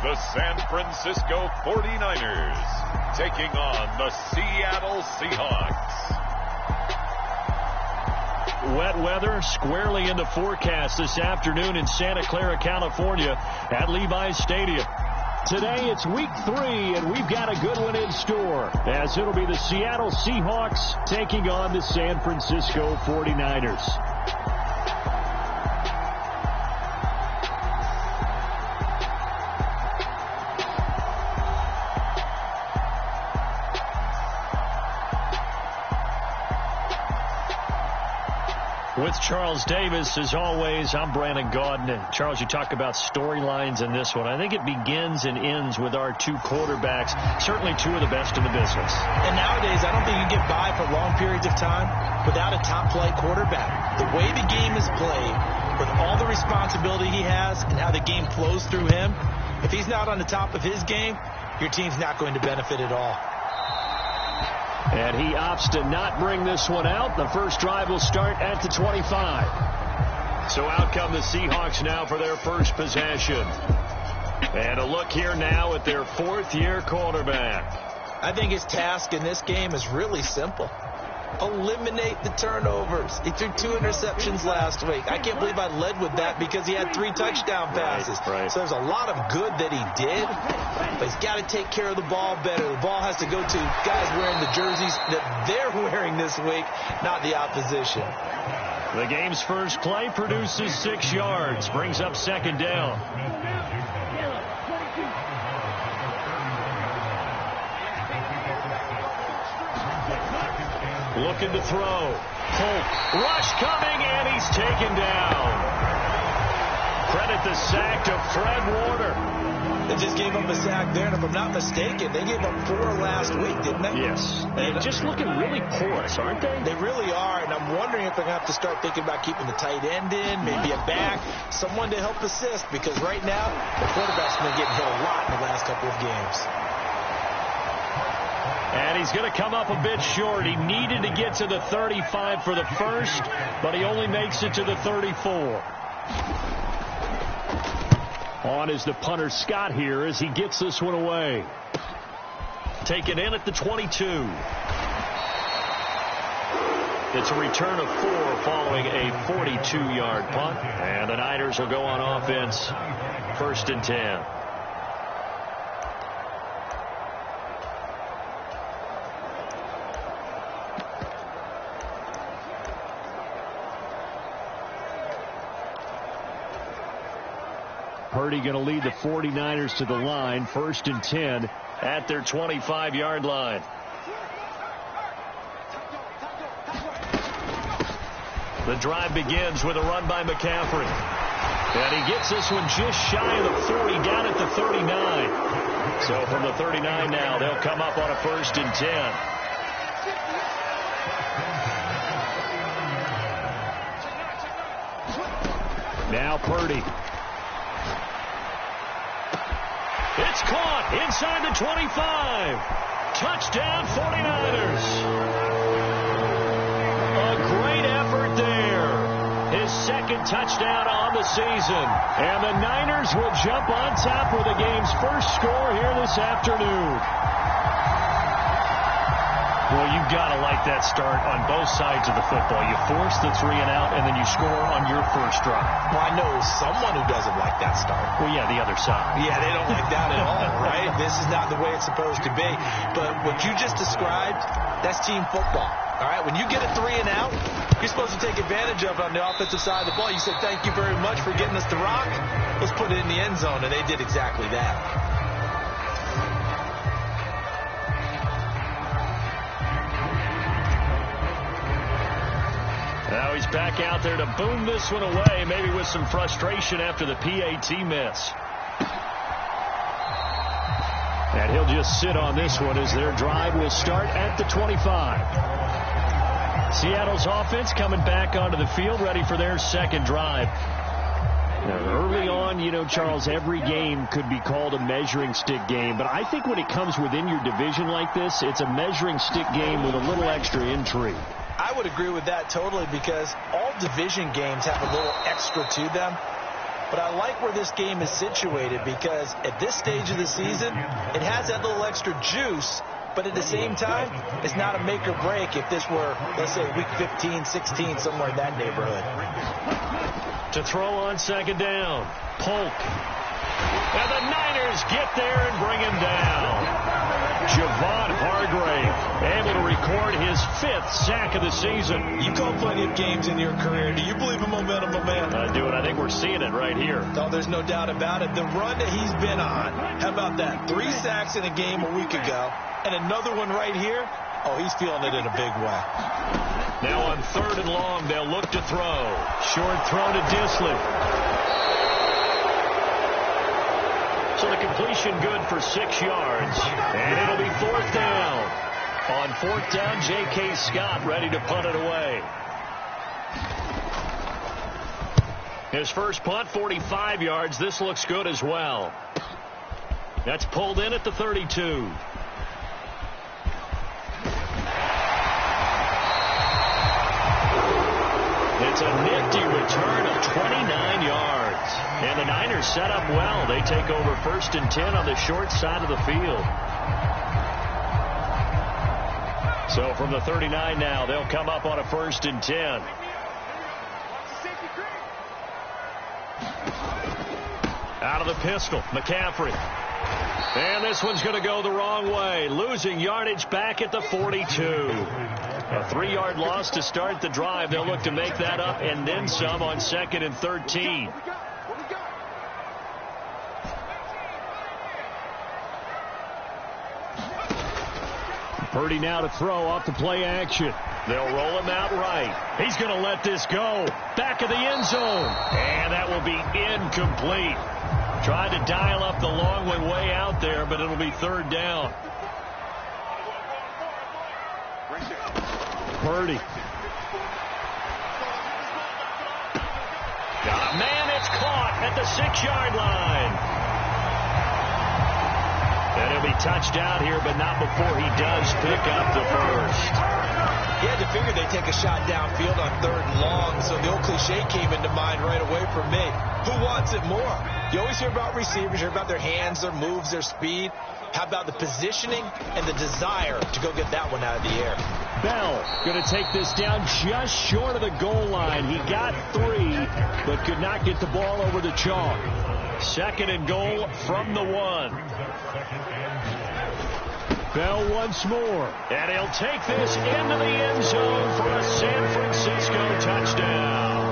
the San Francisco 49ers taking on the Seattle Seahawks. Wet weather squarely in the forecast this afternoon in Santa Clara, California at Levi's Stadium. Today it's week 3, and we've got a good one in store, as it'll be the Seattle Seahawks taking on the San Francisco 49ers. With Charles Davis, as always, I'm Brandon Gaudin. And Charles, you talk about storylines in this one. I think it begins and ends with our two quarterbacks, certainly two of the best in the business. And nowadays, I don't think you get by for long periods of time without a top-flight quarterback. The way the game is played, with all the responsibility he has and how the game flows through him, if he's not on the top of his game, your team's not going to benefit at all. And he opts to not bring this one out. The first drive will start at the 25. So out come the Seahawks now for their first possession. And a look here now at their fourth-year quarterback. I think his task in this game is really simple. Eliminate the turnovers. He threw 2 interceptions last week. I can't believe I led with that because he had 3 touchdown passes. Right. So there's a lot of good that he did, but he's got to take care of the ball better. The ball has to go to guys wearing the jerseys that they're wearing this week, not the opposition. The game's first play produces 6 yards, brings up second down. Looking to throw. Holt. Rush coming, and he's taken down. Credit the sack to Fred Warner. They just gave up a sack there, and if I'm not mistaken, they gave up 4 last week, didn't they? Yes. And just looking really porous, aren't they? They really are, and I'm wondering if they're going to have to start thinking about keeping the tight end in, maybe a back, someone to help assist, because right now, the quarterback's been getting hit a lot in the last couple of games. And he's going to come up a bit short. He needed to get to the 35 for the first, but he only makes it to the 34. On is the punter Scott here as he gets this one away. Taken in at the 22. It's a return of 4 following a 42-yard punt. And the Niners will go on offense. 1st and 10. Purdy going to lead the 49ers to the line. 1st and 10 at their 25-yard line. The drive begins with a run by McCaffrey. And he gets this one just shy of the 40, down at the 39. So from the 39 now, they'll come up on a 1st and 10. Now Purdy. It's caught inside the 25. Touchdown 49ers. A great effort there. His 2nd touchdown on the season. And the Niners will jump on top with the game's first score here this afternoon. Well, you've got to like that start on both sides of the football. You force the 3 and out, and then you score on your first drive. Well, I know someone who doesn't like that start. Well, yeah, the other side. Yeah, they don't like that at all, right? This is not the way it's supposed to be. But what you just described, that's team football. All right, when you get a 3 and out, you're supposed to take advantage of it on the offensive side of the ball. You said, thank you very much for getting us the rock. Let's put it in the end zone, and they did exactly that. Now he's back out there to boom this one away, maybe with some frustration after the PAT miss. And he'll just sit on this one as their drive will start at the 25. Seattle's offense coming back onto the field, ready for their 2nd drive. Now, early on, you know, Charles, every game could be called a measuring stick game. But I think when it comes within your division like this, it's a measuring stick game with a little extra intrigue. I would agree with that totally, because all division games have a little extra to them. But I like where this game is situated because at this stage of the season, it has that little extra juice. But at the same time, it's not a make or break if this were, let's say, week 15, 16, somewhere in that neighborhood. To throw on second down, Polk. And the Niners get there and bring him down. Javon Hargrave able to record his 5th sack of the season. You've called plenty of games in your career. Do you believe in momentum, my man? I do, and I think we're seeing it right here. Oh, there's no doubt about it. The run that he's been on, how about that? 3 sacks in a game a week ago, and another one right here. Oh, he's feeling it in a big way. Now on 3rd and long, they'll look to throw. Short throw to Disley. So the completion good for 6 yards. And it'll be 4th down. On 4th down, J.K. Scott ready to punt it away. His first punt, 45 yards. This looks good as well. That's pulled in at the 32. It's a nifty return of 29 yards. And the Niners set up well. They take over 1st and 10 on the short side of the field. So from the 39 now, they'll come up on a 1st and 10. Out of the pistol, McCaffrey. And this one's going to go the wrong way. Losing yardage back at the 42. A 3-yard loss to start the drive. They'll look to make that up and then some on 2nd and 13. Purdy now to throw off the play action. They'll roll him out right. He's going to let this go. Back of the end zone. And that will be incomplete. Tried to dial up the long one way out there, but it'll be 3rd down. Purdy. Got a man, it's caught at the 6-yard line. And he'll be touched out here, but not before he does pick up the first. You had to figure they'd take a shot downfield on 3rd and long, so the old cliche came into mind right away for me. Who wants it more? You always hear about receivers, hear about their hands, their moves, their speed. How about the positioning and the desire to go get that one out of the air? Bell going to take this down just short of the goal line. He got 3, but could not get the ball over the chalk. 2nd and goal from the 1. Bell once more. And he'll take this into the end zone for a San Francisco touchdown.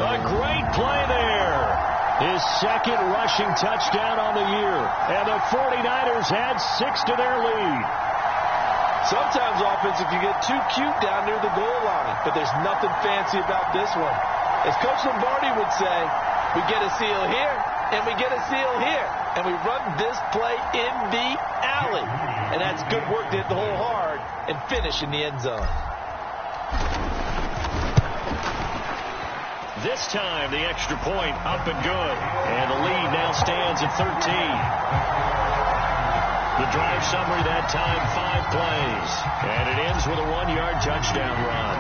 A great play there. His 2nd rushing touchdown on the year. And the 49ers add 6 to their lead. Sometimes offensive can get too cute down near the goal line, but there's nothing fancy about this one. As Coach Lombardi would say, we get a seal here, and we get a seal here, and we run this play in the alley. And that's good work to hit the hole hard and finish in the end zone. This time, the extra point up and good. And the lead now stands at 13. The drive summary that time, 5 plays. And it ends with a 1-yard touchdown run.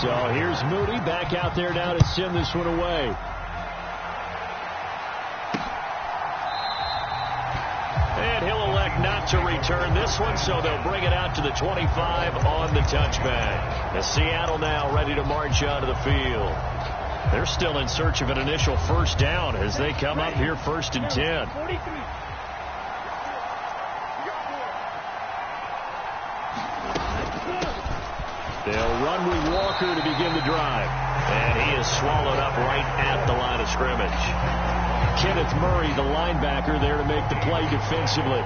So here's Moody back out there now to send this one away. And he'll elect not to return this one, so they'll bring it out to the 25 on the touchback. As Seattle now ready to march onto the field. They're still in search of an initial 1st down as they come up here 1st and 10. They'll run with Walker to begin the drive. And he is swallowed up right at the line of scrimmage. Kenneth Murray, the linebacker, there to make the play defensively.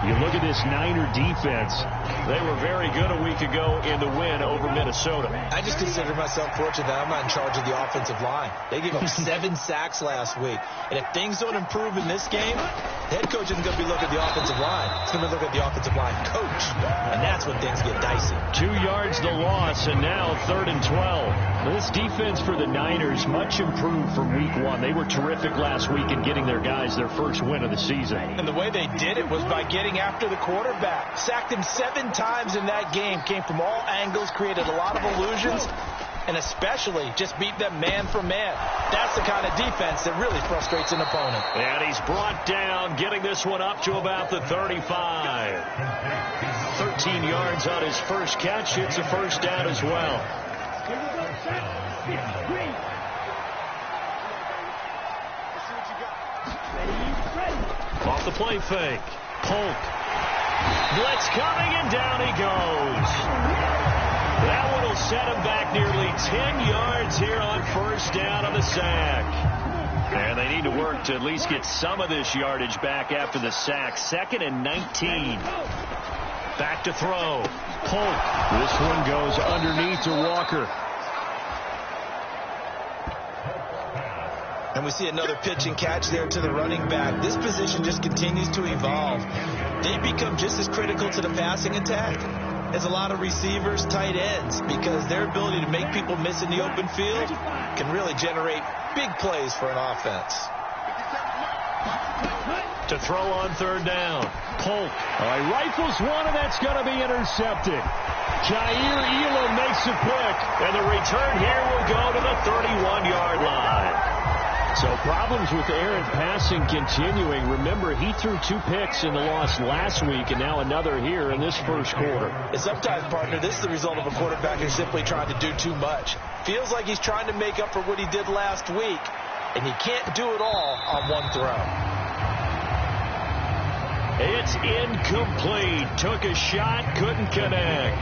You look at this Niner defense. They were very good a week ago in the win over Minnesota. I just consider myself fortunate that I'm not in charge of the offensive line. They gave up 7 sacks last week. And if things don't improve in this game, the head coach isn't going to be looking at the offensive line. He's going to look at the offensive line coach. And that's when things get dicey. 2 yards the loss, and now 3rd and 12. This defense for the Niners, much improved from week 1. They were terrific last week in getting their guys their first win of the season. And the way they did it was by getting after the quarterback. Sacked him 7 times in that game. Came from all angles, created a lot of illusions. and especially just beat them man for man. That's the kind of defense that really frustrates an opponent. And he's brought down, getting this one up to about the 35. 13 yards on his first catch. It's a first down as well. Off the play fake. Polk. Blitz coming, and down he goes. That one will set him back nearly 10 yards here on first down on the sack. And they need to work to at least get some of this yardage back after the sack. 2nd and 19. Back to throw. Polk. This one goes underneath to Walker. And we see another pitch and catch there to the running back. This position just continues to evolve. They become just as critical to the passing attack as a lot of receivers, tight ends, because their ability to make people miss in the open field can really generate big plays for an offense. To throw on third down. Polk. Rifles one, and that's going to be intercepted. Jair Elam makes a pick, and the return here will go to the 31-yard line. So problems with errant passing continuing. Remember, he threw 2 picks in the loss last week, and now another here in this first quarter. And sometimes, partner, this is the result of a quarterback who's simply trying to do too much. Feels like he's trying to make up for what he did last week, and he can't do it all on one throw. It's incomplete. Took a shot, couldn't connect.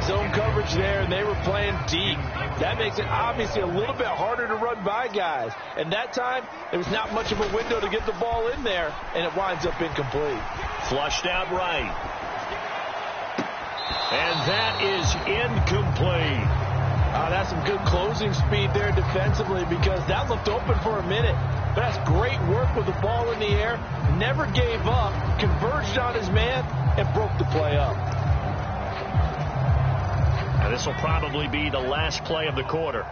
Zone coverage there, and they were playing deep. That makes it obviously a little bit harder to run by guys. And that time, there was not much of a window to get the ball in there, and it winds up incomplete. Flushed out right. And that is incomplete. That's some good closing speed there defensively, because that looked open for a minute. But that's great work with the ball in the air. Never gave up, converged on his man, and broke the play up. And this will probably be the last play of the quarter.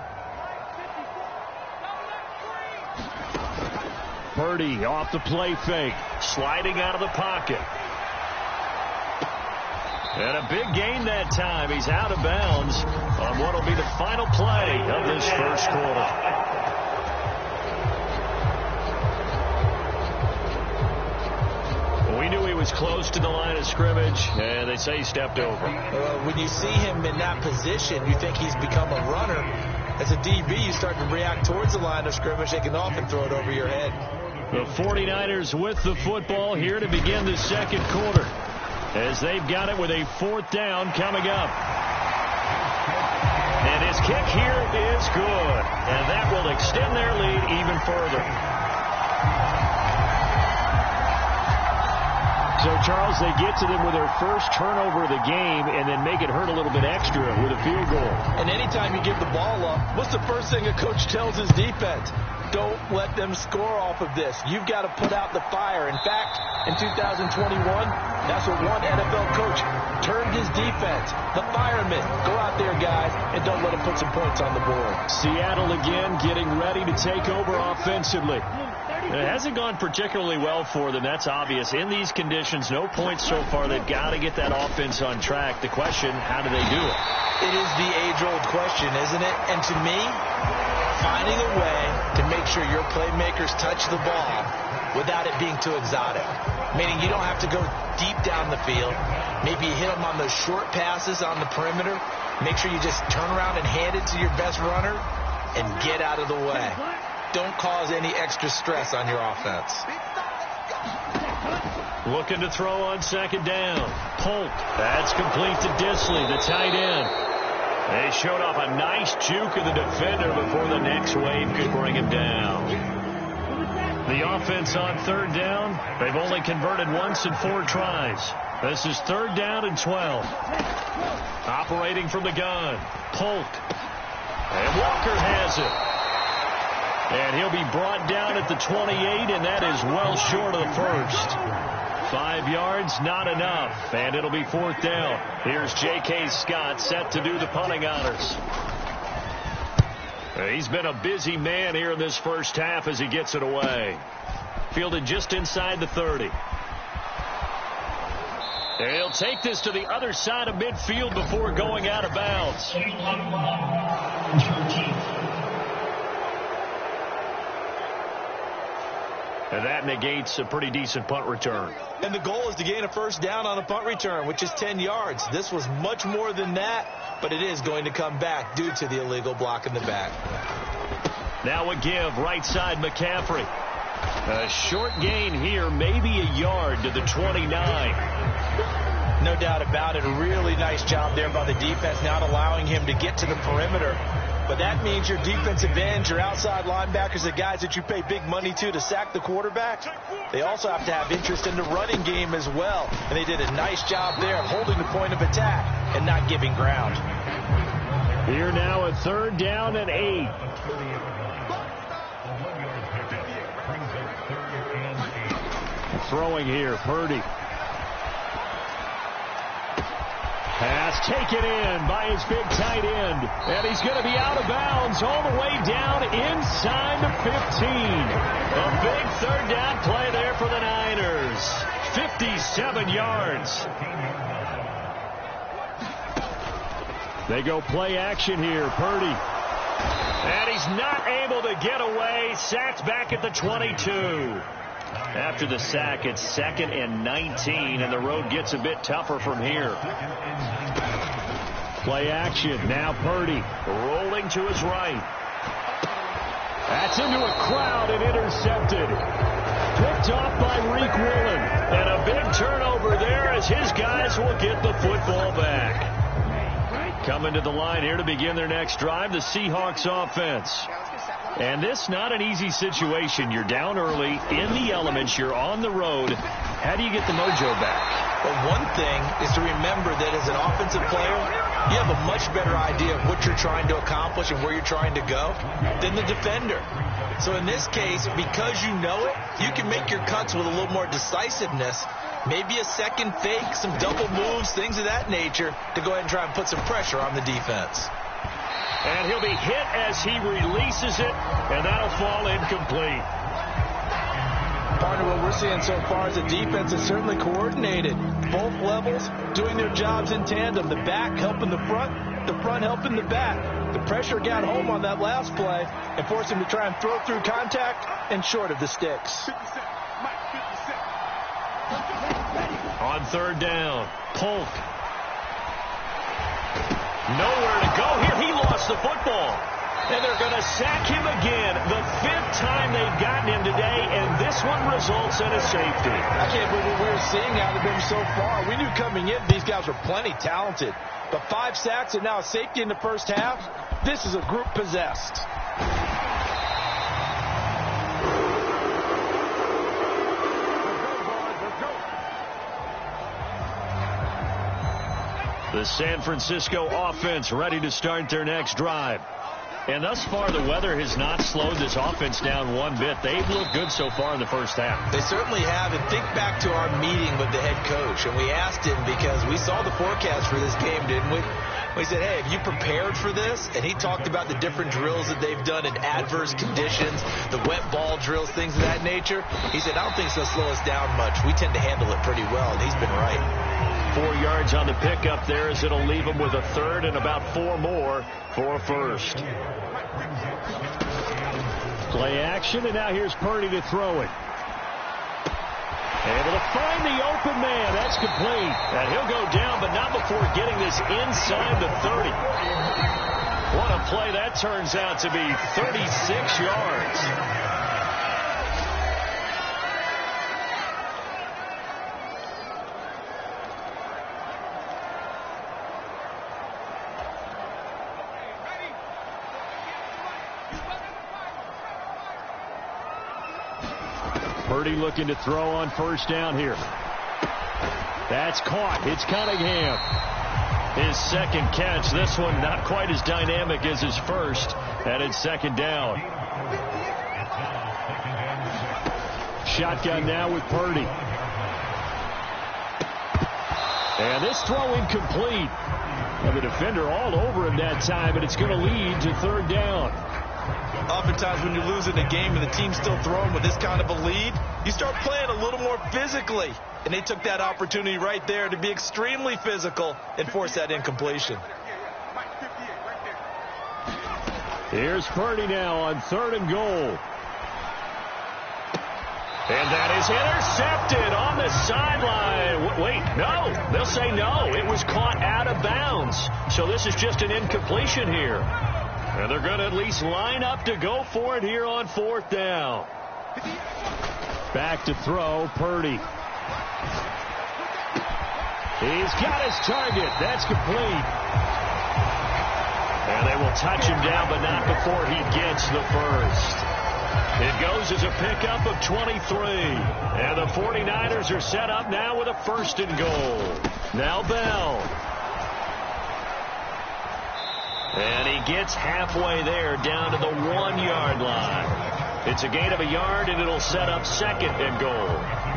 Purdy off the play fake, sliding out of the pocket. And a big gain that time. He's out of bounds on what will be the final play of this first quarter. We knew he was close to the line of scrimmage, and they say he stepped over. When you see him in that position, you think he's become a runner. As a DB, you start to react towards the line of scrimmage. They can often throw it over your head. The 49ers with the football here to begin the second quarter, as they've got it with a 4th down coming up. And his kick here is good, and that will extend their lead even further. So, Charles, they get to them with their first turnover of the game and then make it hurt a little bit extra with a field goal. And anytime you give the ball up, what's the first thing a coach tells his defense? Don't let them score off of this. You've got to put out the fire. In fact, in 2021, that's what one NFL coach turned his defense. The firemen. Go out there, guys, and don't let them put some points on the board. Seattle again getting ready to take over offensively. It hasn't gone particularly well for them. That's obvious. In these conditions, no points so far. They've got to get that offense on track. The question, how do they do it? It is the age-old question, isn't it? And to me, finding a way to make sure your playmakers touch the ball without it being too exotic. Meaning you don't have to go deep down the field. Maybe you hit them on those short passes on the perimeter. Make sure you just turn around and hand it to your best runner and get out of the way. Don't cause any extra stress on your offense. Looking to throw on 2nd down. Polk. That's complete to Disley, the tight end. They showed off a nice juke of the defender before the next wave could bring him down. The offense on 3rd down, they've only converted once in 4 tries. This is 3rd down and 12. Operating from the gun. Polk. And Walker has it. And he'll be brought down at the 28, and that is well short of the first. 5 yards, not enough, and it'll be 4th down. Here's J.K. Scott set to do the punting honors. He's been a busy man here in this first half as he gets it away. Fielded just inside the 30. He'll take this to the other side of midfield before going out of bounds. And that negates a pretty decent punt return. And the goal is to gain a first down on a punt return, which is 10 yards. This was much more than that, but it is going to come back due to the illegal block in the back. Now a give, right side McCaffrey. A short gain here, maybe a yard to the 29. No doubt about it. A really nice job there by the defense, not allowing him to get to the perimeter. But that means your defensive ends, your outside linebackers, the guys that you pay big money to sack the quarterback, they also have to have interest in the running game as well. And they did a nice job there of holding the point of attack and not giving ground. Here now a 3rd down and 8. Throwing here, Purdy. Pass taken in by his big tight end. And he's going to be out of bounds all the way down inside the 15. A big 3rd down play there for the Niners. 57 yards. They go play action here. Purdy. And he's not able to get away. Sacked back at the 22. After the sack, it's 2nd and 19, and the road gets a bit tougher from here. Play action. Now Purdy rolling to his right. That's into a crowd and intercepted. Picked off by Reek Woolen. And a big turnover there as his guys will get the football back. Coming to the line here to begin their next drive, the Seahawks offense. And this not an easy situation. You're down early, in the elements, you're on the road. How do you get the mojo back? Well, one thing is to remember that as an offensive player, you have a much better idea of what you're trying to accomplish and where you're trying to go than the defender. So in this case, because you know it, you can make your cuts with a little more decisiveness. Maybe a second fake, some double moves, things of that nature to go ahead and try and put some pressure on the defense. And he'll be hit as he releases it, and that'll fall incomplete. Part of what we're seeing so far is the defense is certainly coordinated. Both levels doing their jobs in tandem. The back helping the front helping the back. The pressure got home on that last play and forced him to try and throw through contact and short of the sticks. On 3rd down, Polk. Nowhere to go here. He lost the football. And they're going to sack him again. The 5th time they've gotten him today, and this one results in a safety. I can't believe what we're seeing out of them so far. We knew coming in these guys were plenty talented. But 5 sacks and now a safety in the first half, this is a group possessed. The San Francisco offense ready to start their next drive. And thus far, the weather has not slowed this offense down one bit. They've looked good so far in the first half. They certainly have. And think back to our meeting with the head coach. And we asked him because we saw the forecast for this game, didn't we? We said, hey, have you prepared for this? And he talked about the different drills that they've done in adverse conditions, the wet ball drills, things of that nature. He said, I don't think it's going to slow us down much. We tend to handle it pretty well, and he's been right. 4 yards on the pickup there as it'll leave him with a 3rd and about 4 more for a first. Play action, and now here's Purdy to throw it. Able to find the open man. That's complete. And he'll go down, but not before getting this inside the 30. What a play that turns out to be. 36 yards. Purdy looking to throw on 1st down here. That's caught. It's Cunningham. His 2nd catch. This one not quite as dynamic as his first. And it's 2nd down. Shotgun now with Purdy. And this throw incomplete. And the defender all over him that time, and it's going to lead to 3rd down. Oftentimes when you're losing a game and the team's still throwing with this kind of a lead, you start playing a little more physically. And they took that opportunity right there to be extremely physical and force that incompletion. Here's Purdy now on 3rd and goal. And that is intercepted on the sideline. Wait, no. They'll say no. It was caught out of bounds. So this is just an incompletion here. And they're going to at least line up to go for it here on 4th down. Back to throw, Purdy. He's got his target. That's complete. And they will touch him down, but not before he gets the first. It goes as a pickup of 23. And the 49ers are set up now with a 1st and goal. Now Bell. And he gets halfway there down to the 1-yard line. It's a gain of a yard, and it'll set up 2nd and goal.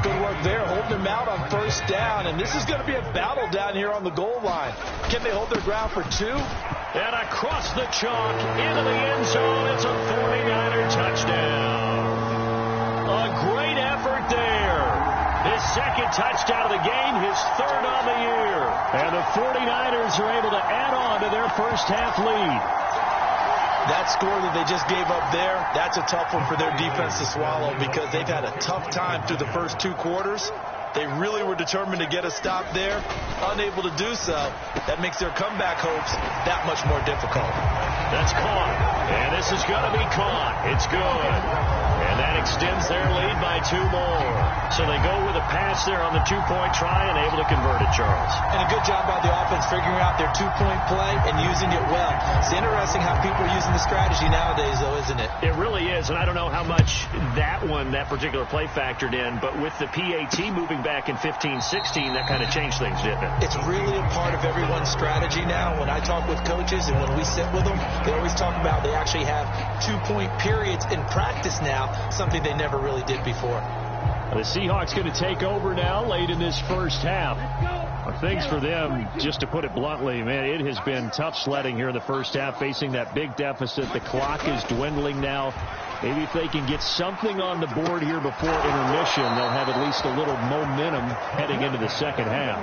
Good work there, holding them out on 1st down. And this is going to be a battle down here on the goal line. Can they hold their ground for 2? And across the chalk into the end zone. It's a 49er touchdown. A great effort there. His 2nd touchdown of the game, his 3rd on the year. And the 49ers are able to add on to their first half lead. That score that they just gave up there, that's a tough one for their defense to swallow because they've had a tough time through the first 2 quarters. They really were determined to get a stop there, unable to do so. That makes their comeback hopes that much more difficult. That's caught, and this is going to be caught. It's good, and that extends their lead by 2 more. So they go with a pass there on the 2-point try and able to convert it, Charles. And a good job by the offense figuring out their 2-point play and using it well. It's interesting how people are using the strategy nowadays, though, isn't it? It really is, and I don't know how much that particular play factored in, but with the PAT moving back in 15-16, that kind of changed things, didn't it? It's really a part of everyone's strategy now. When I talk with coaches and when we sit with them, they always talk about they actually have 2-point periods in practice now, something they never really did before. The Seahawks going to take over now late in this first half. Things for them, just to put it bluntly, man, it has been tough sledding here in the first half, facing that big deficit. The clock is dwindling now. Maybe if they can get something on the board here before intermission, they'll have at least a little momentum heading into the second half.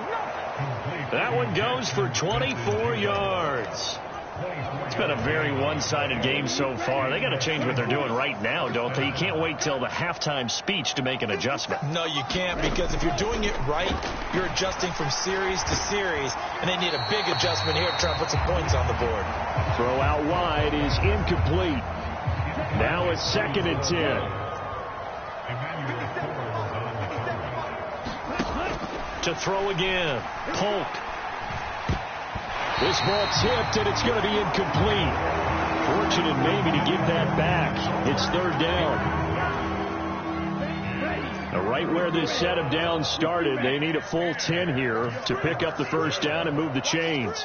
That one goes for 24 yards. It's been a very one-sided game so far. They got to change what they're doing right now, don't they? You can't wait till the halftime speech to make an adjustment. No, you can't, because if you're doing it right, you're adjusting from series to series, and they need a big adjustment here to try and put some points on the board. Throw out wide is incomplete. Now it's 2nd and 10. To throw again. Polk. This ball tipped, and it's going to be incomplete. Fortunate maybe to get that back. It's 3rd down. Now, right where this set of downs started, they need a full 10 here to pick up the 1st down and move the chains.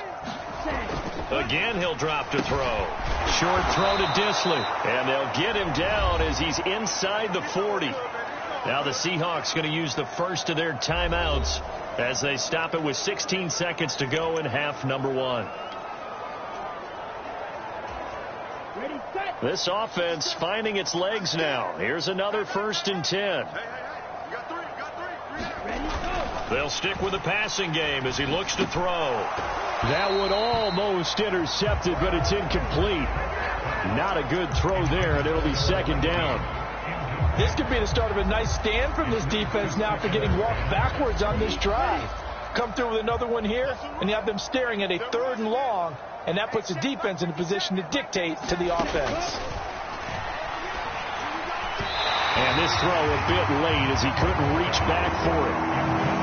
Again, he'll drop to throw. Short throw to Disley. And they'll get him down as he's inside the 40. Now the Seahawks going to use the first of their timeouts as they stop it with 16 seconds to go in half number 1. This offense finding its legs now. Here's another 1st and 10. They'll stick with the passing game as he looks to throw. That one almost intercepted, but it's incomplete. Not a good throw there, and it'll be 2nd down. This could be the start of a nice stand from this defense now for getting walked backwards on this drive. Come through with another one here, and you have them staring at a 3rd and long, and that puts the defense in a position to dictate to the offense. And this throw a bit late as he couldn't reach back for it.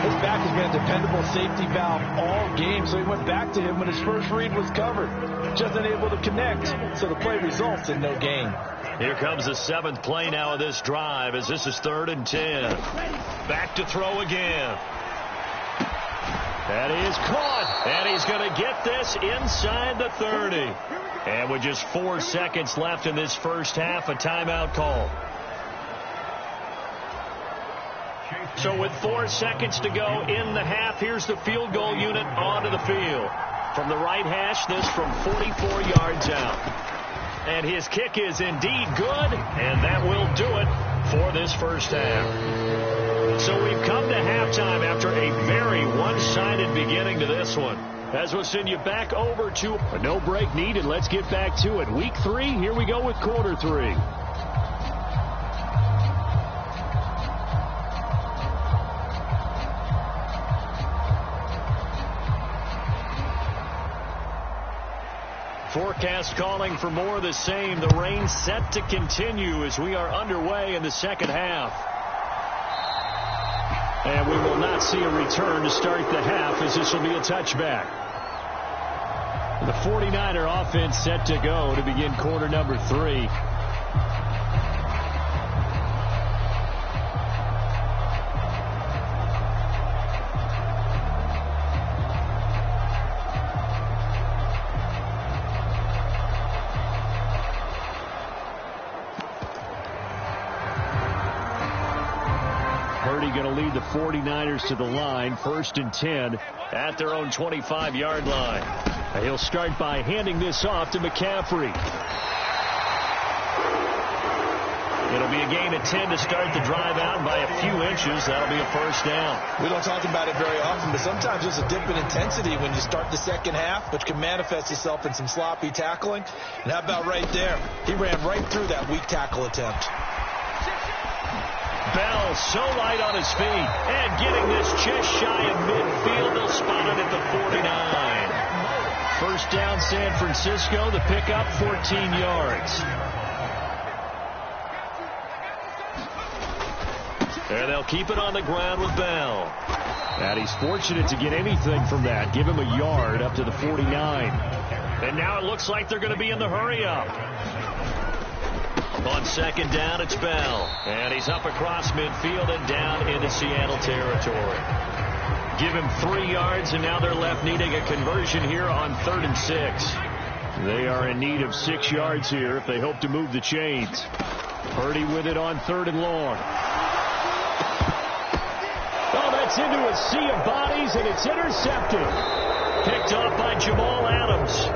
His back has been a dependable safety valve all game, so he went back to him when his first read was covered. Just unable to connect, so the play results in no gain. Here comes the 7th play now of this drive as this is 3rd and 10. Back to throw again. That is caught, and he's going to get this inside the 30. And with just 4 seconds left in this first half, a timeout call. So with 4 seconds to go in the half, here's the field goal unit onto the field. From the right hash, this from 44 yards out. And his kick is indeed good, and that will do it for this first half. So we've come to halftime after a very one-sided beginning to this one. As we'll send you back over to a no break needed. Let's get back to it. Week 3, here we go with quarter 3. Forecast calling for more of the same. The rain set to continue as we are underway in the second half. And we will not see a return to start the half, as this will be a touchback. The 49er offense set to go to begin quarter number 3. Going to lead the 49ers to the line, 1st and 10 at their own 25-yard line. He'll start by handing this off to McCaffrey. It'll be a gain of 10 to start the drive out by a few inches. That'll be a first down. We don't talk about it very often, but sometimes there's a dip in intensity when you start the second half, which can manifest itself in some sloppy tackling. And how about right there? He ran right through that weak tackle attempt. Bell so light on his feet and getting this just shy of midfield. They'll spot it at the 49. First down, San Francisco. The pickup, 14 yards. And they'll keep it on the ground with Bell. And he's fortunate to get anything from that. Give him a yard up to the 49. And now it looks like they're going to be in the hurry-up. On second down, it's Bell. And he's up across midfield and down into Seattle territory. Give him 3 yards, and now they're left needing a conversion here on 3rd and 6. They are in need of 6 yards here if they hope to move the chains. Purdy with it on 3rd and long. Oh, that's into a sea of bodies, and it's intercepted. Picked off by Jamal Adams.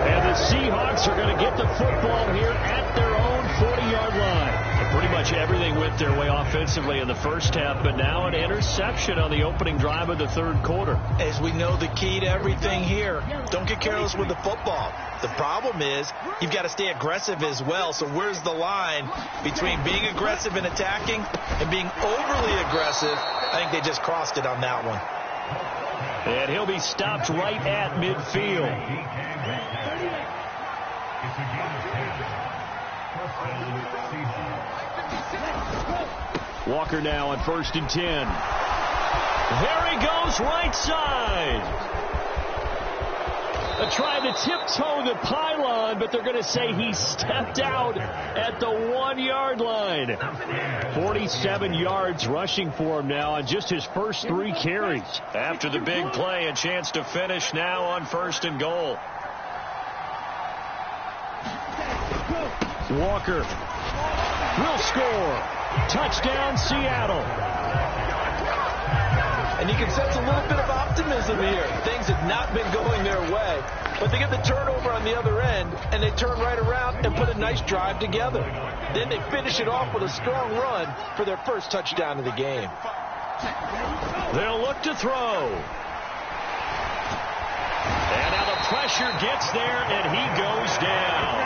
And the Seahawks are going to get the football here at their own 40-yard line. And pretty much everything went their way offensively in the first half, but now an interception on the opening drive of the 3rd quarter. As we know, the key to everything here, don't get careless with the football. The problem is you've got to stay aggressive as well. So where's the line between being aggressive and attacking and being overly aggressive? I think they just crossed it on that one. And he'll be stopped right at midfield. Walker now on 1st and 10. There he goes, right side. Trying to tiptoe the pylon, but they're going to say he stepped out at the 1-yard line. 47 yards rushing for him now on just his first 3 carries. After the big play, a chance to finish now on 1st and goal. Walker will score. Touchdown, Seattle. And you can sense a little bit of optimism here. Things have not been going their way, but they get the turnover on the other end, and they turn right around and put a nice drive together. Then they finish it off with a strong run for their first touchdown of the game. They'll look to throw. And now the pressure gets there, and he goes down.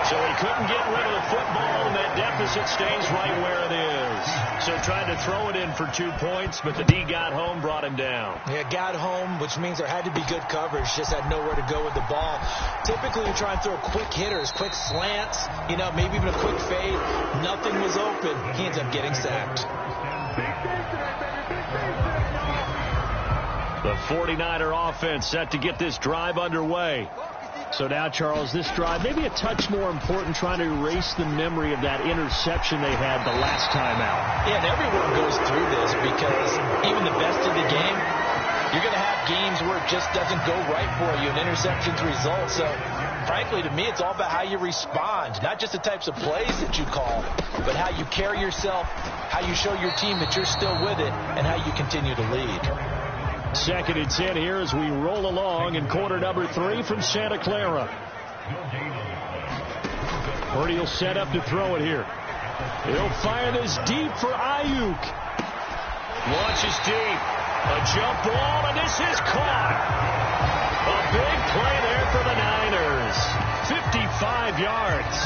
So he couldn't get rid of the football, and that deficit stays right where it is. So tried to throw it in for 2 points, but the D got home, brought him down. Yeah, got home, which means there had to be good coverage. Just had nowhere to go with the ball. Typically, you try and throw quick hitters, quick slants, maybe even a quick fade. Nothing was open. He ends up getting sacked. The 49er offense set to get this drive underway. So now, Charles, this drive maybe a touch more important, trying to erase the memory of that interception they had the last time out. Yeah, and everyone goes through this because even the best of the game, you're going to have games where it just doesn't go right for you, and interceptions result. So, frankly, to me, it's all about how you respond, not just the types of plays that you call, but how you carry yourself, how you show your team that you're still with it, and how you continue to lead. 2nd and 10 here as we roll along in quarter number 3 from Santa Clara. Purdy will set up to throw it here. He'll fire this deep for Ayuk. Launches deep. A jump ball, and this is caught. A big play there for the Niners. 55 yards.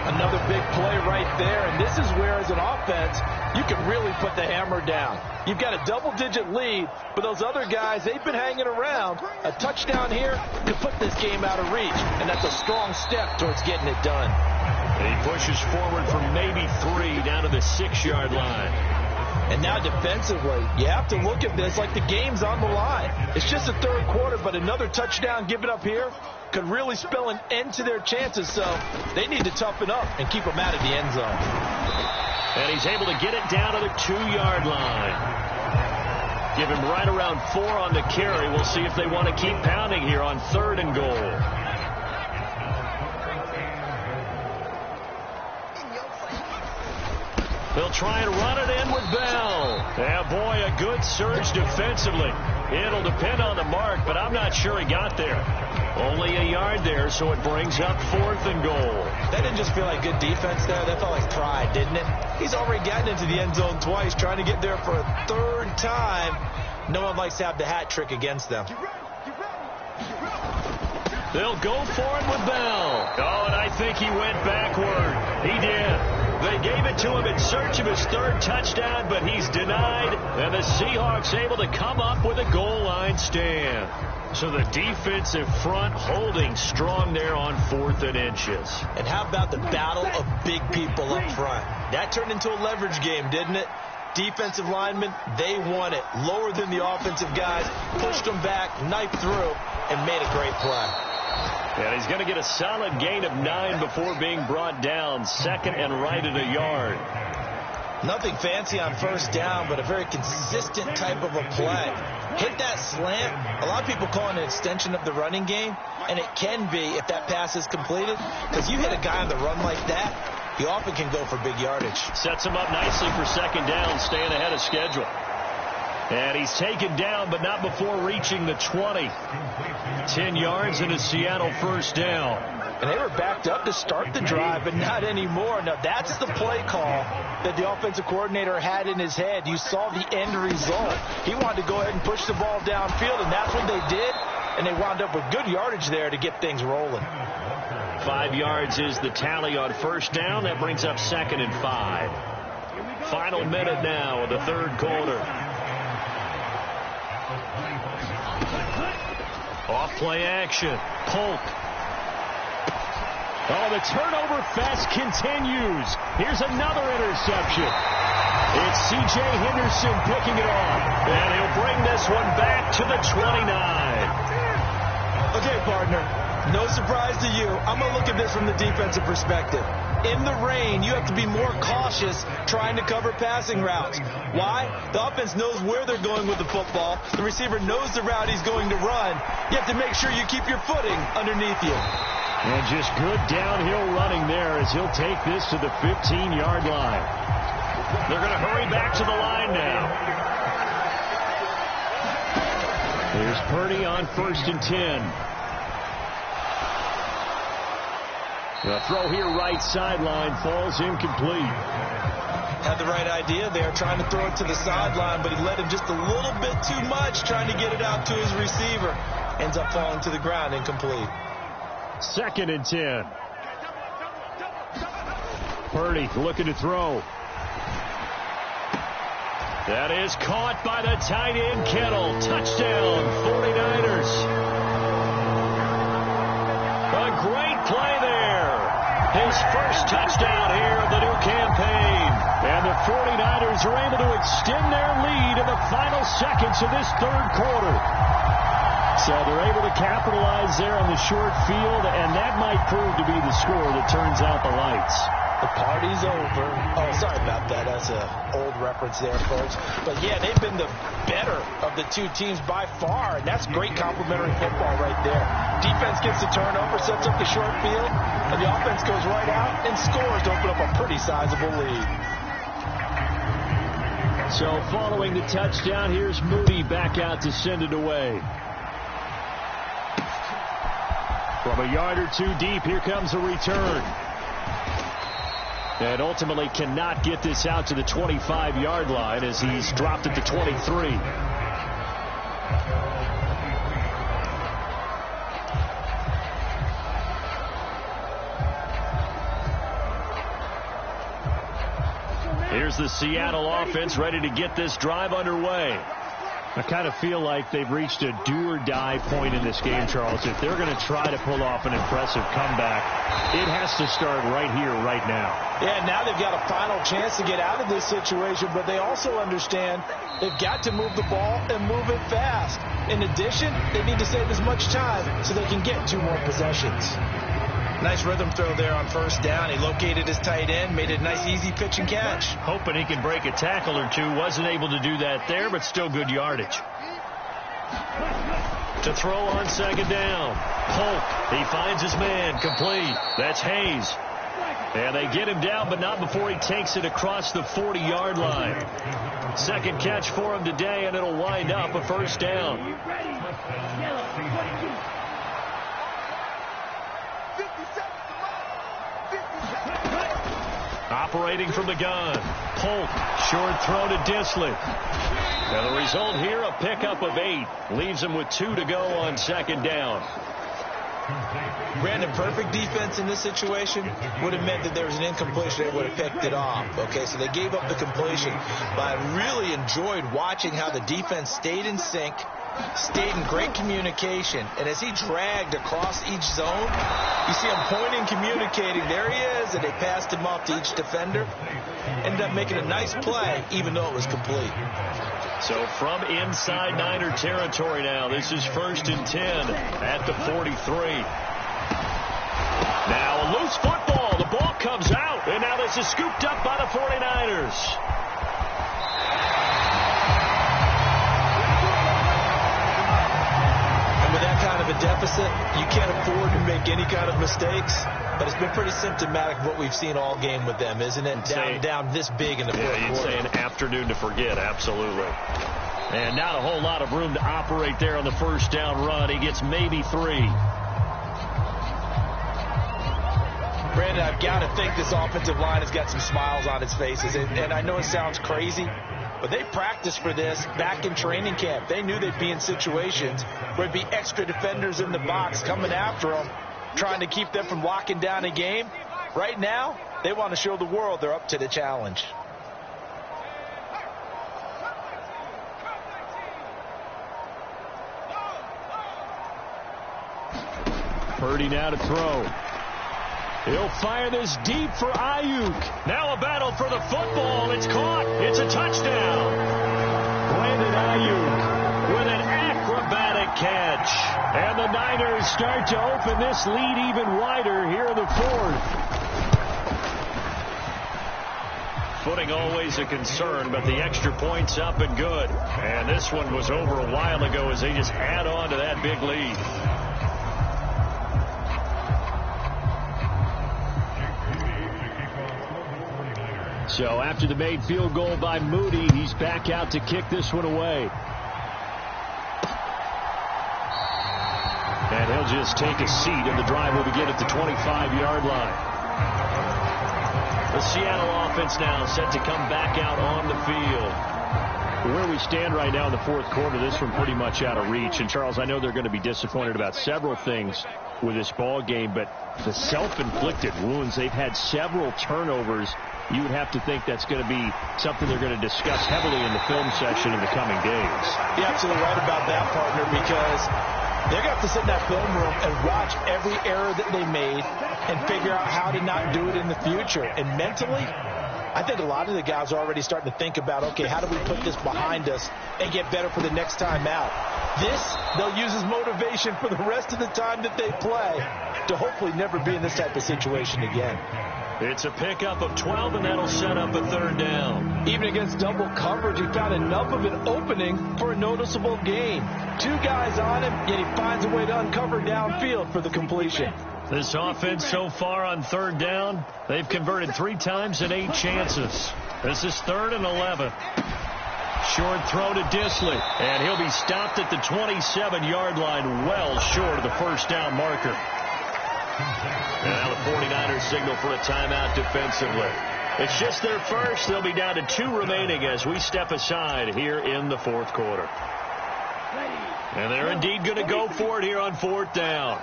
Another big play right there, and this is where, as an offense, you can really put the hammer down. You've got a double-digit lead, but those other guys, they've been hanging around. A touchdown here could put this game out of reach, and that's a strong step towards getting it done. And he pushes forward from maybe 3 down to the 6-yard line. And now defensively, you have to look at this like the game's on the line. It's just the third quarter, but another touchdown given up here could really spell an end to their chances, so they need to toughen up and keep them out of the end zone. And he's able to get it down to the 2-yard line. Give him right around 4 on the carry. We'll see if they want to keep pounding here on 3rd and goal. They'll try and run it in with Bell. Yeah, boy, a good surge defensively. It'll depend on the mark, but I'm not sure he got there. Only a yard there, so it brings up 4th and goal. That didn't just feel like good defense there. That felt like pride, didn't it? He's already gotten into the end zone twice, trying to get there for a 3rd time. No one likes to have the hat trick against them. They'll go for it with Bell. Oh, and I think he went backward. He did. They gave it to him in search of his 3rd touchdown, but he's denied. And the Seahawks able to come up with a goal line stand. So the defensive front holding strong there on 4th and inches. And how about the battle of big people up front? That turned into a leverage game, didn't it? Defensive linemen, they won it. Lower than the offensive guys, pushed them back, knifed through, and made a great play. And he's going to get a solid gain of 9 before being brought down. 2nd and right at a yard. Nothing fancy on 1st down, but a very consistent type of a play. Hit that slant. A lot of people call it an extension of the running game, and it can be if that pass is completed. Because you hit a guy on the run like that, he often can go for big yardage. Sets him up nicely for 2nd down, staying ahead of schedule. And he's taken down, but not before reaching the 20. 10 yards and a Seattle 1st down. And they were backed up to start the drive, but not anymore. Now, that's the play call that the offensive coordinator had in his head. You saw the end result. He wanted to go ahead and push the ball downfield, and that's what they did. And they wound up with good yardage there to get things rolling. 5 yards is the tally on 1st down. That brings up 2nd and 5. Final minute now of the 3rd quarter. Off play action. Polk. Oh, the turnover fest continues. Here's another interception. It's C.J. Henderson picking it off. And he'll bring this one back to the 29. Okay, partner. No surprise to you. I'm going to look at this from the defensive perspective. In the rain, you have to be more cautious trying to cover passing routes. Why? The offense knows where they're going with the football. The receiver knows the route he's going to run. You have to make sure you keep your footing underneath you. And just good downhill running there as he'll take this to the 15-yard line. They're going to hurry back to the line now. There's Purdy on 1st and 10. The throw here right sideline falls incomplete. Had the right idea there, trying to throw it to the sideline, but he led him just a little bit too much, trying to get it out to his receiver. Ends up falling to the ground, incomplete. 2nd and 10. Purdy looking to throw. That is caught by the tight end Kittle. Touchdown, 49ers. A great play there. His first touchdown here of the new campaign. And the 49ers are able to extend their lead in the final seconds of this 3rd quarter. So they're able to capitalize there on the short field, and that might prove to be the score that turns out the lights. The party's over. Oh, sorry about that. That's an old reference there, folks. But, yeah, they've been the better of the two teams by far, and that's great complimentary football right there. Defense gets the turnover, sets up the short field, and the offense goes right out and scores to open up a pretty sizable lead. So following the touchdown, here's Moody back out to send it away. From a yard or two deep, here comes a return. And ultimately cannot get this out to the 25-yard line as he's dropped at the 23. Here's the Seattle offense ready to get this drive underway. I kind of feel like they've reached a do-or-die point in this game, Charles. If they're going to try to pull off an impressive comeback, it has to start right here, right now. Yeah, now they've got a final chance to get out of this situation, but they also understand they've got to move the ball and move it fast. In addition, they need to save as much time so they can get 2 more possessions. Nice rhythm throw there on first down. He located his tight end, made it a nice easy pitch and catch. Hoping he can break a tackle or two. Wasn't able to do that there, but still good yardage. To throw on second down. Polk, he finds his man, complete. That's Hayes. And they get him down, but not before he takes it across the 40-yard line. Second catch for him today, and it'll wind up a first down. Operating from the gun. Polk, short throw to Disley. And the result here, a pickup of 8. Leaves him with 2 to go on second down. Brandon, perfect defense in this situation would have meant that there was an incompletion. They would have picked it off. Okay, so they gave up the completion. But I really enjoyed watching how the defense stayed in sync, stayed in great communication. And as he dragged across each zone, you see him pointing, communicating. There he is, and they passed him off to each defender. Ended up making a nice play, even though it was complete. So from inside Niner territory now, this is 1st and 10 at the 43. Now a loose football. The ball comes out, and now this is scooped up by the 49ers. And with that kind of a deficit, you can't afford to make any kind of mistakes. But it's been pretty symptomatic of what we've seen all game with them, isn't it? Down this big in the fourth quarter. You'd say an afternoon to forget, absolutely. And not a whole lot of room to operate there on the first down run. He gets maybe 3. Brandon, I've got to think this offensive line has got some smiles on its faces. And I know it sounds crazy, but they practiced for this back in training camp. They knew they'd be in situations where there'd be extra defenders in the box coming after them, trying to keep them from locking down a game. Right now, they want to show the world they're up to the challenge. Purdy now to throw. He'll fire this deep for Ayuk. Now a battle for the football. It's caught. It's a touchdown. Brandon Ayuk with an acrobatic catch. And the Niners start to open this lead even wider here in the 4th. Footing always a concern, but the extra point's up and good. And this one was over a while ago as they just add on to that big lead. So after the made field goal by Moody, he's back out to kick this one away. And he'll just take a seat, and the drive will begin at the 25-yard line. The Seattle offense now set to come back out on the field. Where we stand right now in the 4th quarter, this one pretty much out of reach. And, Charles, I know they're going to be disappointed about several things with this ball game, but the self-inflicted wounds, they've had several turnovers. You would have to think that's going to be something they're going to discuss heavily in the film session in the coming days. You're absolutely right about that, partner, because they're going to have to sit in that film room and watch every error that they made and figure out how to not do it in the future. And mentally, I think a lot of the guys are already starting to think about, okay, how do we put this behind us and get better for the next time out? This, they'll use as motivation for the rest of the time that they play to hopefully never be in this type of situation again. It's a pickup of 12, and that'll set up a 3rd down. Even against double coverage, he found enough of an opening for a noticeable gain. 2 guys on him, yet he finds a way to uncover downfield for the completion. This offense so far on 3rd down, they've converted 3 times and 8 chances. This is 3rd and 11. Short throw to Disley, and he'll be stopped at the 27-yard line, well short of the first down marker. And now the 49ers signal for a timeout defensively. It's just their first. They'll be down to 2 remaining as we step aside here in the fourth quarter. And they're indeed going to go for it here on 4th down.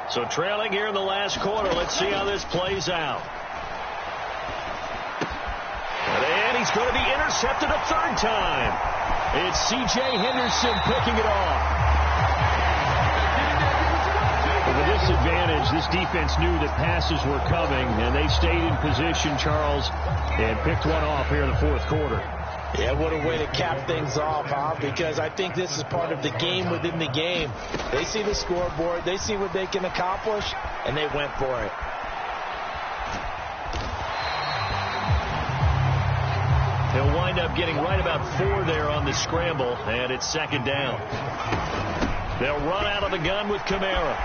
So trailing here in the last quarter. Let's see how this plays out. And he's going to be intercepted a 3rd time. It's C.J. Henderson picking it off. With this advantage, this defense knew that passes were coming, and they stayed in position, Charles, and picked one off here in the 4th quarter. Yeah, what a way to cap things off, huh? Because I think this is part of the game within the game. They see the scoreboard, they see what they can accomplish, and they went for it. He'll wind up getting right about 4 there on the scramble, and it's 2nd down. They'll run out of the gun with Kamara.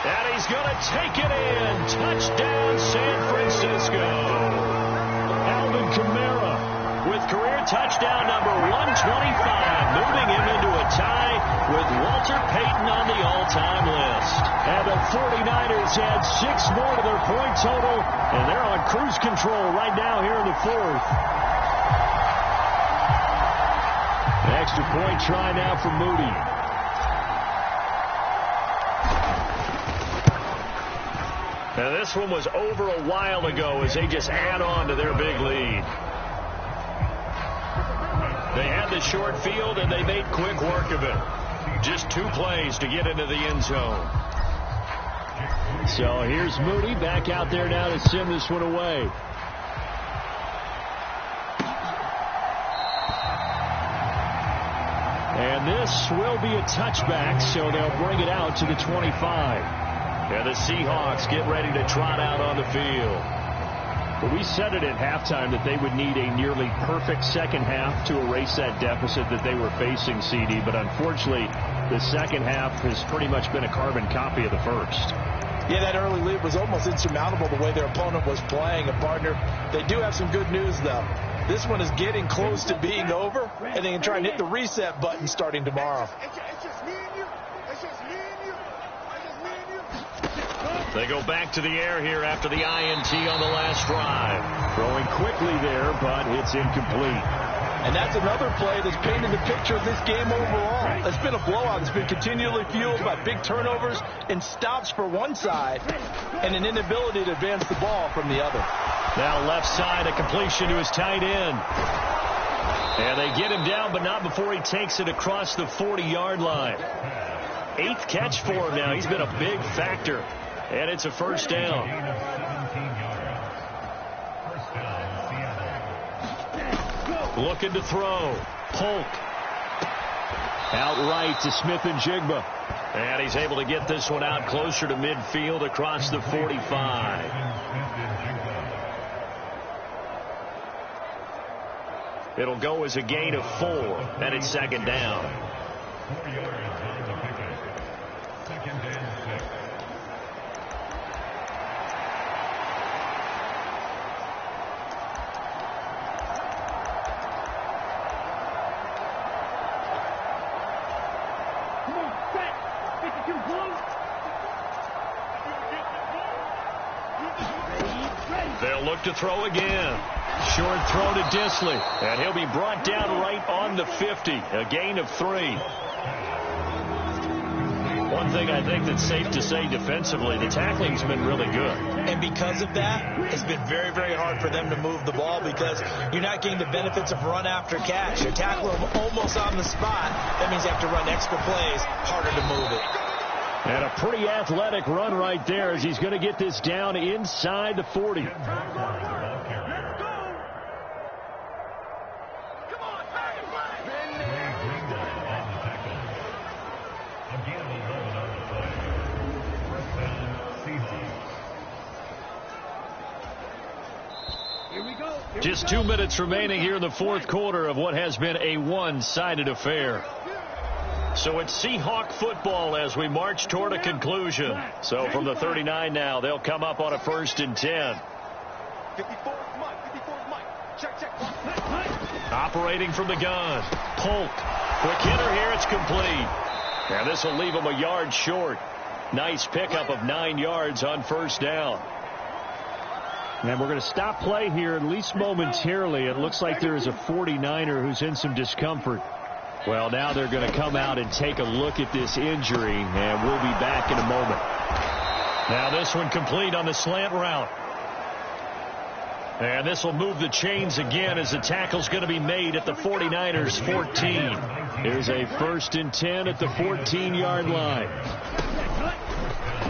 And he's going to take it in. Touchdown, San Francisco. Alvin Kamara with career touchdown number 125, moving him into a tie with Walter Payton on the all-time list. And the 49ers add 6 more to their point total, and they're on cruise control right now here in the 4th. An extra point try now for Moody. Now this one was over a while ago as they just add on to their big lead. They had the short field and they made quick work of it. Just 2 plays to get into the end zone. So here's Moody back out there now to send this one away. And this will be a touchback, so they'll bring it out to the 25. And the Seahawks get ready to trot out on the field. But we said it at halftime that they would need a nearly perfect second half to erase that deficit that they were facing, CD. But unfortunately, the second half has pretty much been a carbon copy of the first. Yeah, that early lead was almost insurmountable the way their opponent was playing. And, partner, they do have some good news, though. This one is getting close to being over, and they can try and hit the reset button starting tomorrow. They go back to the air here after the INT on the last drive. Throwing quickly there, but it's incomplete. And that's another play that's painted the picture of this game overall. It's been a blowout. It's been continually fueled by big turnovers and stops for one side and an inability to advance the ball from the other. Now left side, a completion to his tight end. And they get him down, but not before he takes it across the 40-yard line. 8th catch for him now. He's been a big factor. And it's a first down. Looking to throw. Polk. Out right to Smith and Jigba. And he's able to get this one out closer to midfield across the 45. It'll go as a gain of 4. And it's 2nd down. They'll look to throw again. Short throw to Disley. And he'll be brought down right on the 50. A gain of 3. One thing I think that's safe to say defensively, the tackling's been really good. And because of that, it's been very, very hard for them to move the ball because you're not getting the benefits of run after catch. You're tackling them almost on the spot. That means you have to run extra plays, harder to move it. And a pretty athletic run right there as he's going to get this down inside the 40. Just 2 minutes remaining here in the 4th quarter of what has been a one-sided affair. So it's Seahawk football as we march toward a conclusion. So from the 39 now, they'll come up on a 1st and 10. Operating from the gun. Polk. Quick hitter here. It's complete. And this will leave him a yard short. Nice pickup of 9 yards on first down. And we're going to stop play here, at least momentarily. It looks like there is a 49er who's in some discomfort. Well, now they're going to come out and take a look at this injury, and we'll be back in a moment. Now this one complete on the slant route. And this will move the chains again as the tackle's going to be made at the 49ers 14. Here's a 1st and 10 at the 14-yard line.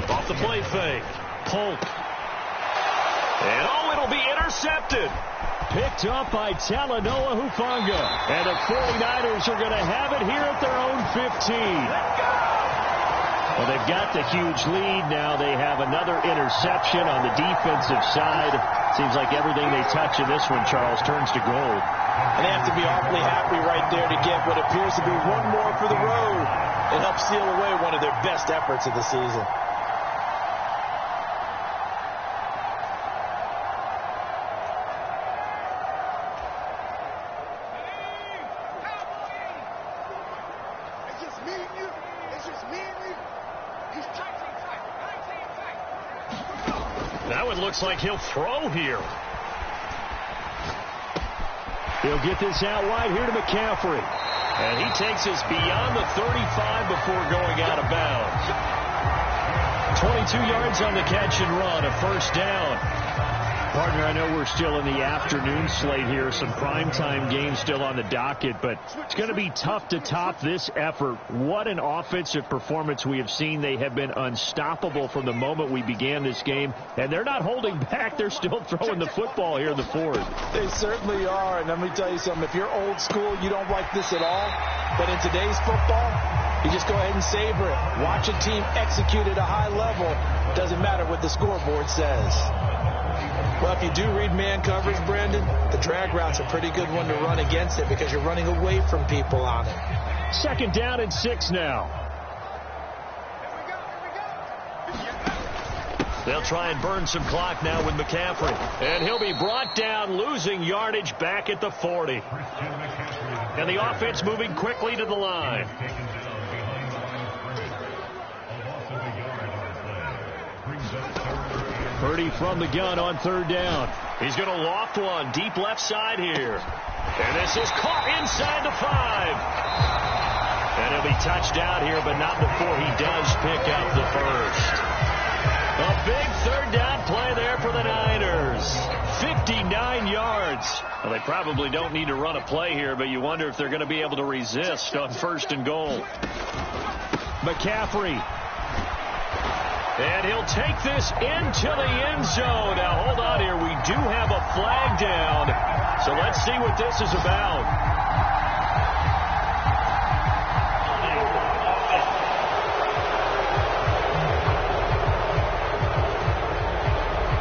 Off the play fake. Polk. And it'll be intercepted. Picked up by Talanoa Hufanga. And the 49ers are going to have it here at their own 15. Well, they've got the huge lead. Now they have another interception on the defensive side. Seems like everything they touch in this one, Charles, turns to gold. And they have to be awfully happy right there to get what appears to be one more for the road. It helps seal away one of their best efforts of the season. Now it looks like he'll throw here. He'll get this out wide here to McCaffrey. And he takes us beyond the 35 before going out of bounds. 22 yards on the catch and run, a first down. Partner, I know we're still in the afternoon slate here. Some primetime games still on the docket, but it's going to be tough to top this effort. What an offensive performance we have seen. They have been unstoppable from the moment we began this game, and they're not holding back. They're still throwing the football here in the fourth. They certainly are, and let me tell you something. If you're old school, you don't like this at all. But in today's football, you just go ahead and savor it. Watch a team execute at a high level. Doesn't matter what the scoreboard says. Well, if you do read man coverage, Brandon, the drag route's a pretty good one to run against it because you're running away from people on it. 2nd down and 6 now. They'll try and burn some clock now with McCaffrey. And he'll be brought down, losing yardage back at the 40. And the offense moving quickly to the line. Purdy from the gun on 3rd down. He's going to loft one deep left side here. And this is caught inside the 5. And he'll be touched out here, but not before he does pick up the first. A big 3rd down play there for the Niners. 59 yards. Well, they probably don't need to run a play here, but you wonder if they're going to be able to resist on 1st and goal. McCaffrey. And he'll take this into the end zone. Now, hold on here. We do have a flag down. So let's see what this is about.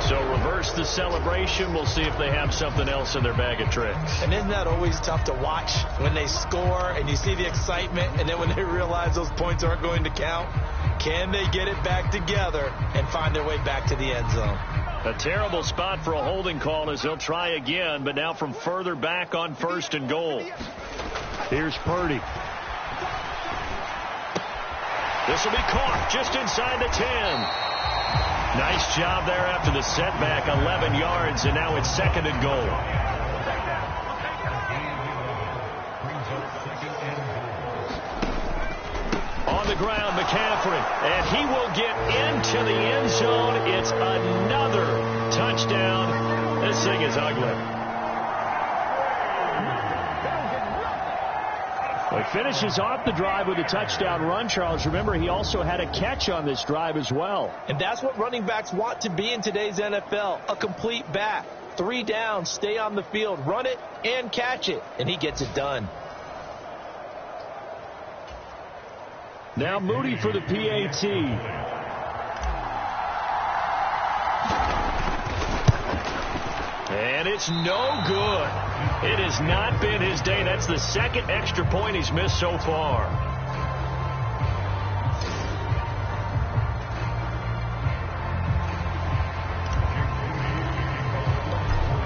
So reverse the celebration. We'll see if they have something else in their bag of tricks. And isn't that always tough to watch when they score and you see the excitement and then when they realize those points aren't going to count? Can they get it back together and find their way back to the end zone? A terrible spot for a holding call as they'll try again, but now from further back on 1st and goal. Here's Purdy. This will be caught just inside the 10. Nice job there after the setback, 11 yards, and now it's 2nd and goal. On the ground, McCaffrey, and he will get into the end zone. It's another touchdown. This thing is ugly. Well, he finishes off the drive with a touchdown run, Charles. Remember, he also had a catch on this drive as well. And that's what running backs want to be in today's NFL, a complete back. 3 downs, stay on the field, run it, and catch it. And he gets it done. Now Moody for the PAT. And it's no good. It has not been his day. That's the 2nd extra point he's missed so far.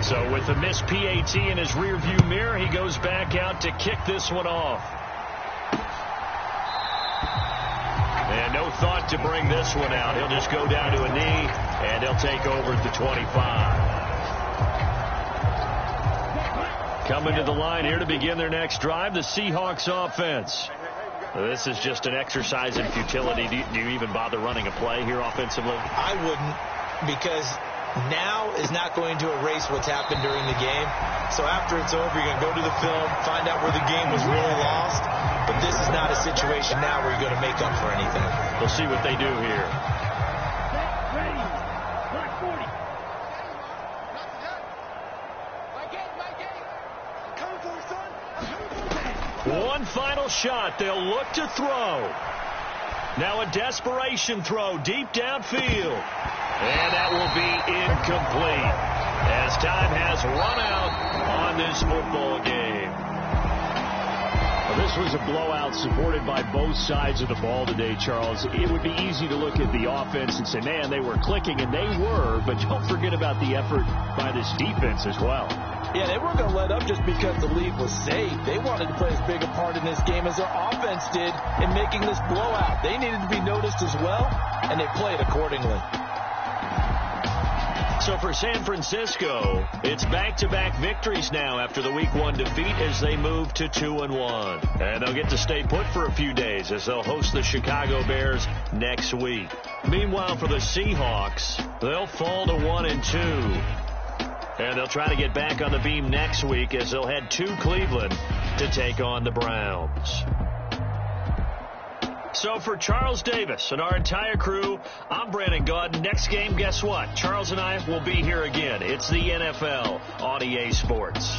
So with the missed PAT in his rearview mirror, he goes back out to kick this one off. And no thought to bring this one out. He'll just go down to a knee, and he'll take over at the 25. Coming to the line here to begin their next drive, the Seahawks offense. This is just an exercise in futility. Do you even bother running a play here offensively? I wouldn't, because now is not going to erase what's happened during the game. So after it's over, you're going to go to the film, find out where the game was really lost. But this is not a situation now where you're going to make up for anything. We'll see what they do here. One final shot. They'll look to throw. Now a desperation throw deep downfield. And that will be incomplete as time has run out on this football game. Well, this was a blowout supported by both sides of the ball today, Charles. It would be easy to look at the offense and say, man, they were clicking, and they were, but don't forget about the effort by this defense as well. Yeah, they weren't going to let up just because the lead was safe. They wanted to play as big a part in this game as their offense did in making this blowout. They needed to be noticed as well, and they played accordingly. So for San Francisco, it's back-to-back victories now after the Week 1 defeat as they move to 2-1. And they'll get to stay put for a few days as they'll host the Chicago Bears next week. Meanwhile, for the Seahawks, they'll fall to 1-2. And they'll try to get back on the beam next week as they'll head to Cleveland to take on the Browns. So for Charles Davis and our entire crew, I'm Brandon Gaudin. Next game, guess what? Charles and I will be here again. It's the NFL on EA Sports.